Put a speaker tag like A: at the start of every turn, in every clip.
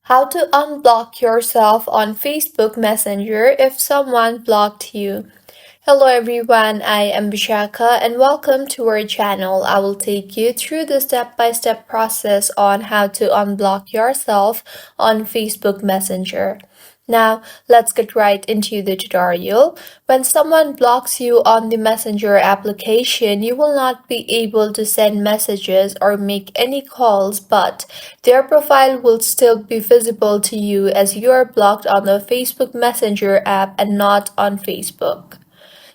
A: How to unblock yourself on Facebook Messenger if someone blocked you. Hello everyone, I am Bishaka and welcome to our channel. I will take you through the step-by-step process on how to unblock yourself on Facebook Messenger. Now, let's get right into the tutorial. When someone blocks you on the Messenger application, you will not be able to send messages or make any calls, but their profile will still be visible to you as you are blocked on the Facebook Messenger app and not on Facebook.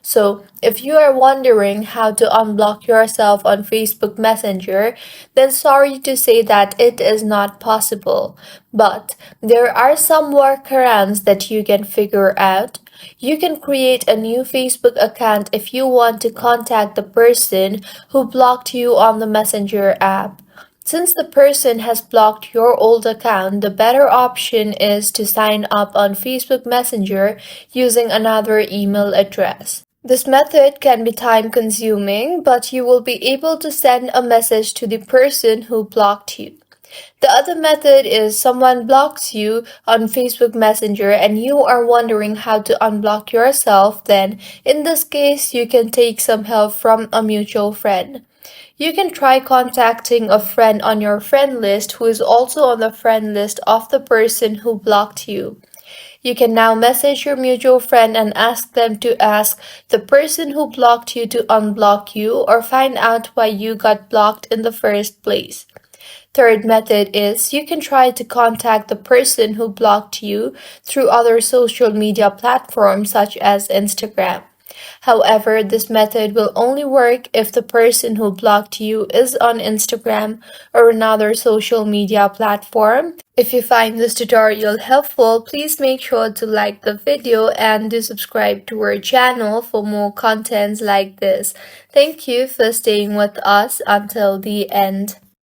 A: So, if you are wondering how to unblock yourself on Facebook Messenger, then sorry to say that it is not possible. But there are some workarounds that you can figure out. You can create a new Facebook account if you want to contact the person who blocked you on the Messenger app. Since the person has blocked your old account, the better option is to sign up on Facebook Messenger using another email address. This method can be time consuming, but you will be able to send a message to the person who blocked you. The other method is someone blocks you on Facebook Messenger and you are wondering how to unblock yourself, then in this case you can take some help from a mutual friend. You can try contacting a friend on your friend list who is also on the friend list of the person who blocked you. You can now message your mutual friend and ask them to ask the person who blocked you to unblock you or find out why you got blocked in the first place. Third method is you can try to contact the person who blocked you through other social media platforms such as Instagram. However, this method will only work if the person who blocked you is on Instagram or another social media platform. If you find this tutorial helpful, please make sure to like the video and do subscribe to our channel for more contents like this. Thank you for staying with us until the end.